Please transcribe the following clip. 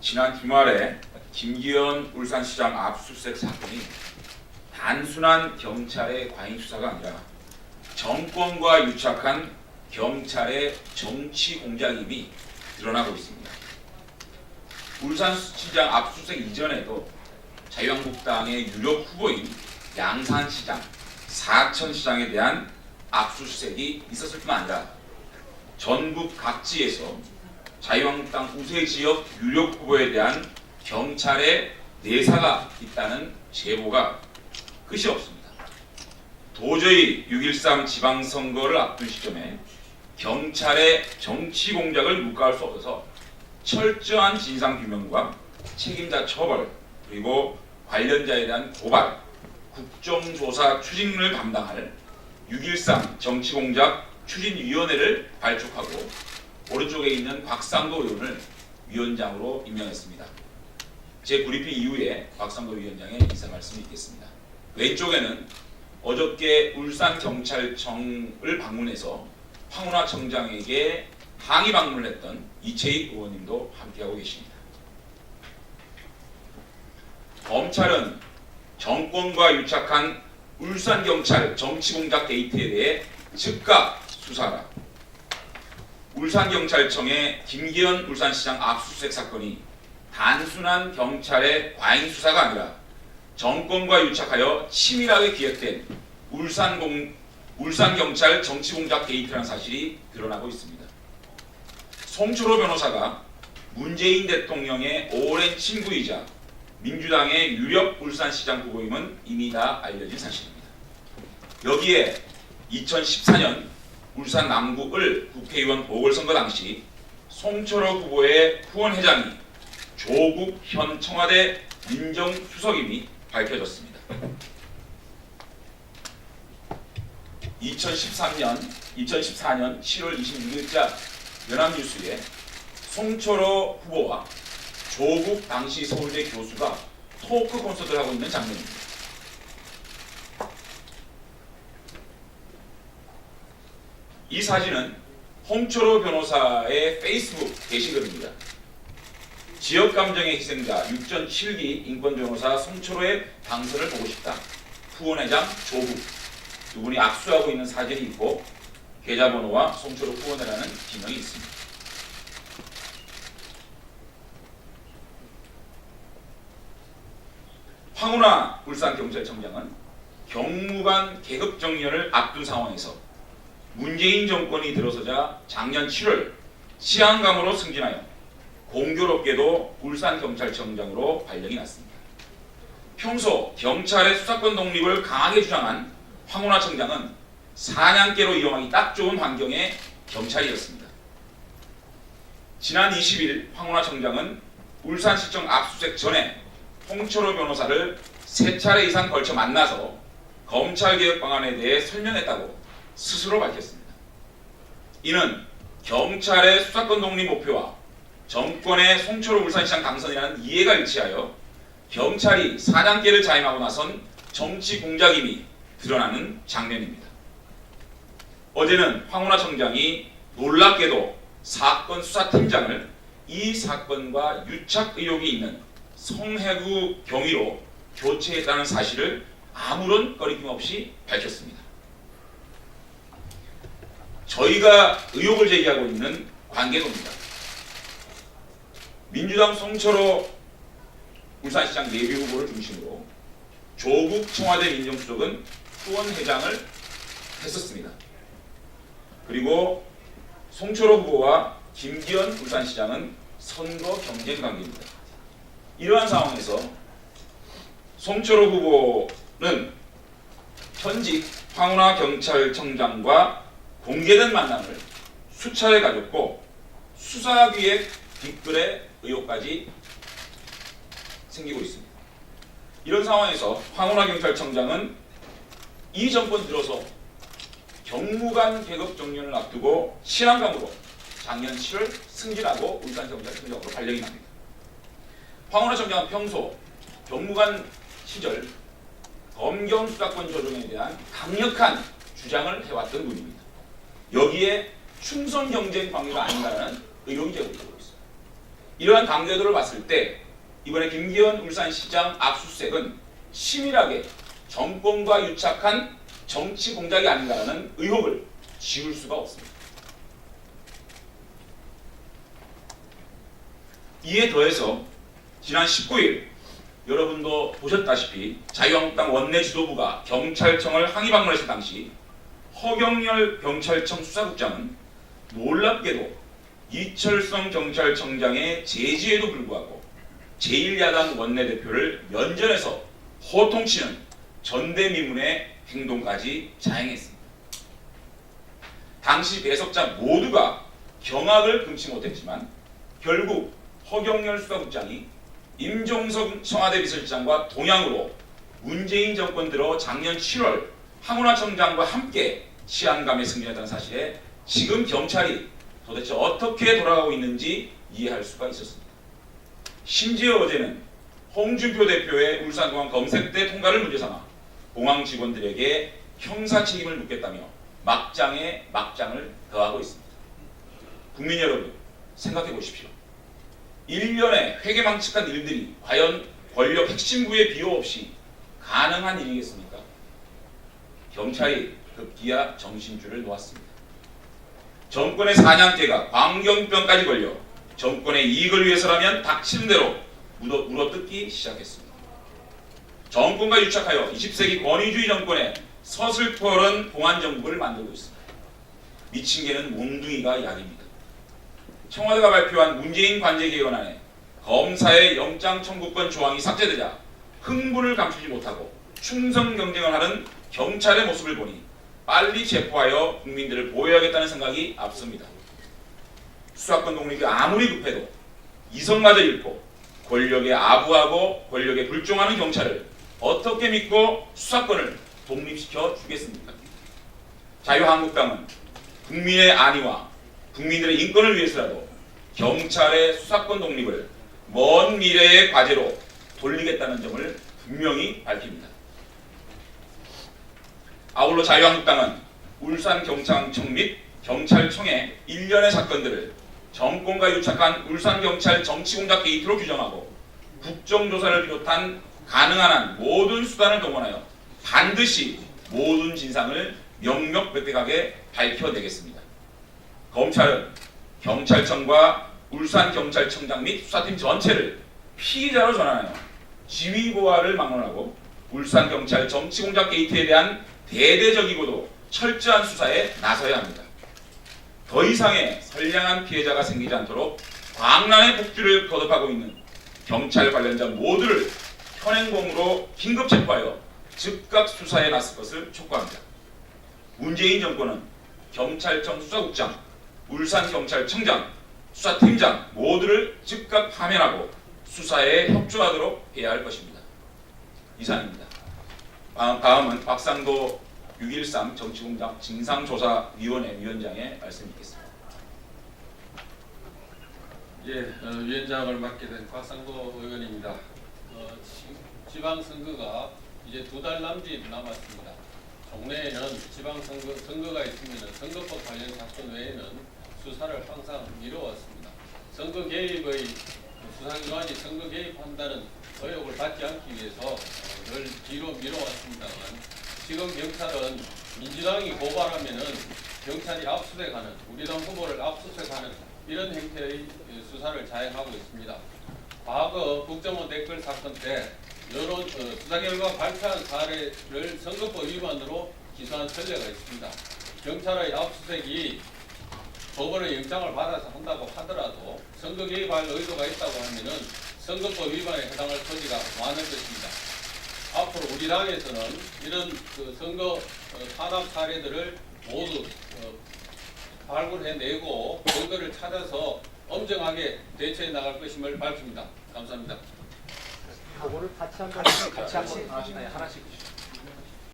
지난 주말에 김기현 울산시장 압수수색 사건이 단순한 경찰의 과잉 수사가 아니라 정권과 유착한 경찰의 정치 공작임이 드러나고 있습니다. 울산시장 압수수색 이전에도 자유한국당의 유력 후보인 양산시장, 사천시장에 대한 압수수색이 있었을 뿐만 아니라 전국 각지에서 자유한국당 우세 지역 유력 후보에 대한 경찰의 내사가 있다는 제보가 끝이 없습니다. 도저히 6.13 지방선거를 앞둔 시점에 경찰의 정치 공작을 묵과할 수 없어서 철저한 진상규명과 책임자 처벌 그리고 관련자에 대한 고발, 국정조사 추진을 담당할 6.13 정치공작 추진위원회를 발족하고 오른쪽에 있는 곽상도 의원을 위원장으로 임명했습니다. 제 브리핑 이후에 곽상도 위원장의 인사 말씀이 있겠습니다. 왼쪽에는 어저께 울산경찰청을 방문해서 황운하 청장에게 항의 방문을 했던 이채익 의원님도 함께하고 계십니다. 검찰은 정권과 유착한 울산경찰 정치공작 게이트에 대해 즉각 수사하라. 울산경찰청의 김기현 울산시장 압수수색 사건이 단순한 경찰의 과잉 수사가 아니라 정권과 유착하여 치밀하게 기획된 울산경찰 정치공작 게이트라는 사실이 드러나고 있습니다. 송철호 변호사가 문재인 대통령의 오랜 친구이자 민주당의 유력 울산시장 후보임은 이미 다 알려진 사실입니다. 여기에 2014년 울산 남구을 국회의원 보궐선거 당시 송철호 후보의 후원회장이 조국 현 청와대 민정수석임이 밝혀졌습니다. 2014년 7월 26일자 연합뉴스에 송철호 후보와 조국 당시 서울대 교수가 토크 콘서트를 하고 있는 장면입니다. 이 사진은 홍철호 변호사의 페이스북 게시글입니다. 지역감정의 희생자 6.7기 인권변호사 송철호의 당선을 보고 싶다. 후원회장 조국 두 분이 악수하고 있는 사진이 있고 계좌번호와 송철호 후원회라는 지명이 있습니다. 황운하 울산경찰청장은 경무관 계급 정년을 앞둔 상황에서 문재인 정권이 들어서자 작년 7월 치안감으로 승진하여 공교롭게도 울산경찰청장으로 발령이 났습니다. 평소 경찰의 수사권 독립을 강하게 주장한 황운하 청장은 사냥개로 이용하기 딱 좋은 환경의 경찰이었습니다. 지난 20일 황운하 청장은 울산시청 압수수색 전에 홍철호 변호사를 3차례 이상 걸쳐 만나서 검찰개혁 방안에 대해 설명했다고 스스로 밝혔습니다. 이는 경찰의 수사권 독립 목표와 정권의 송철호 울산시장 당선이라는 이해가 일치하여 경찰이 사냥개를 자임하고 나선 정치 공작임이 드러나는 장면입니다. 어제는 황운하 청장이 놀랍게도 사건 수사팀장을 이 사건과 유착 의혹이 있는 성해구 경위로 교체했다는 사실을 아무런 거리낌 없이 밝혔습니다. 저희가 의혹을 제기하고 있는 관계도입니다. 민주당 송철호 울산시장 예비후보를 중심으로 조국 청와대 민정수석은 후원회장을 했었습니다. 그리고 송철호 후보와 김기현 울산시장은 선거 경쟁 관계입니다. 이러한 상황에서 송철호 후보는 현직 황운하 경찰청장과 공개된 만남을 수차례 가졌고 수사기획 뒷글의 의혹까지 생기고 있습니다. 이런 상황에서 황운하 경찰청장은 이 정권 들어서 경무관 계급 정년을 앞두고 치안감으로 작년 7월 승진하고 울산경찰청장으로 발령이 납니다. 황운하 청장은 평소 경무관 시절 검경 수사권 조정에 대한 강력한 주장을 해왔던 분입니다. 여기에 충성 경쟁 관계가 아닌가라는 의혹이 제기되고 있습니다. 이러한 관계들을 봤을 때 이번에 김기현 울산시장 압수수색은 치밀하게 정권과 유착한 정치 공작이 아닌가라는 의혹을 지울 수가 없습니다. 이에 더해서 지난 19일 여러분도 보셨다시피 자유한국당 원내 지도부가 경찰청을 항의 방문했을 당시 허경열 경찰청 수사국장은 놀랍게도 이철성 경찰청장의 제지에도 불구하고 제1야당 원내대표를 면전에서 호통치는 전대미문의 행동까지 자행했습니다. 당시 배석자 모두가 경악을 금치 못했지만 결국 허경열 수사국장이 임종석 청와대 비서실장과 동양으로 문재인 정권 들어 작년 7월 황운하청장과 함께 치안감에 승진했다는 사실에 지금 경찰이 도대체 어떻게 돌아가고 있는지 이해할 수가 있었습니다. 심지어 어제는 홍준표 대표의 울산공항 검색대 통과를 문제 삼아 공항 직원들에게 형사 책임을 묻겠다며 막장에 막장을 더하고 있습니다. 국민 여러분, 생각해 보십시오. 1년에 회계망측한 일들이 과연 권력 핵심부의 비호 없이 가능한 일이겠습니까? 경찰이 급기야 정신줄을 놓았습니다. 정권의 사냥개가 광견병까지 걸려 정권의 이익을 위해서라면 닥치는 대로 물어뜯기 시작했습니다. 정권과 유착하여 20세기 권위주의 정권의 서슬퍼런 공안정국을 만들고 있습니다. 미친 개는 몽둥이가 약입니다. 청와대가 발표한 문재인 관제개헌안에 검사의 영장 청구권 조항이 삭제되자 흥분을 감추지 못하고 충성 경쟁을 하는 경찰의 모습을 보니 빨리 체포하여 국민들을 보호해야겠다는 생각이 앞섭니다. 수사권 독립이 아무리 급해도 이성마저 잃고 권력에 아부하고 권력에 불종하는 경찰을 어떻게 믿고 수사권을 독립시켜 주겠습니까? 자유한국당은 국민의 안위와 국민들의 인권을 위해서라도 경찰의 수사권 독립을 먼 미래의 과제로 돌리겠다는 점을 분명히 밝힙니다. 아울러 자유한국당은 울산경찰청 및 경찰청의 일련의 사건들을 정권과 유착한 울산경찰 정치공작 게이트로 규정하고 국정조사를 비롯한 가능한 한 모든 수단을 동원하여 반드시 모든 진상을 명명백백하게 밝혀내겠습니다. 검찰은 경찰청과 울산경찰청장 및 수사팀 전체를 피의자로 전환하여 지위고하를 막론하고 울산경찰 정치공작 게이트에 대한 대대적이고도 철저한 수사에 나서야 합니다. 더 이상의 선량한 피해자가 생기지 않도록 광란의 복주를 거듭하고 있는 경찰 관련자 모두를 현행범으로 긴급 체포하여 즉각 수사에 나설 것을 촉구합니다. 문재인 정권은 경찰청 수사국장, 울산경찰청장, 수사팀장 모두를 즉각 파면하고 수사에 협조하도록 해야 할 것입니다. 이상입니다. 다음은 박상도 6.13 정치공작 진상조사위원회 위원장의 말씀 듣겠습니다. 위원장을 맡게 된 박상도 의원입니다. 지방선거가 이제 2달 남짓 남았습니다. 종래에는 지방선거가 있으면 선거법 관련 사건 외에는 수사를 항상 미뤄왔습니다. 선거 개입의 수사기관이 선거 개입한다는 의혹을 받지 않기 위해서 늘 뒤로 미뤄왔습니다만 지금 경찰은 민주당이 고발하면은 경찰이 압수수색하는 우리 당 후보를 압수수색하는 이런 형태의 수사를 자행하고 있습니다. 과거 국정원 댓글 사건 때 여러 수사 결과 발표한 사례를 선거법 위반으로 기소한 전례가 있습니다. 경찰의 압수수색이 법원의 영장을 받아서 한다고 하더라도 선거 개입할 의도가 있다고 하면은 선거법 위반에 해당할 소지가 많은 것입니다. 앞으로 우리 당에서는 이런 선거 탄압 사례들을 모두 발굴해내고 근거를 찾아서 엄정하게 대처해 나갈 것임을 밝힙니다. 감사합니다. 그거를 같이 한번 하나씩.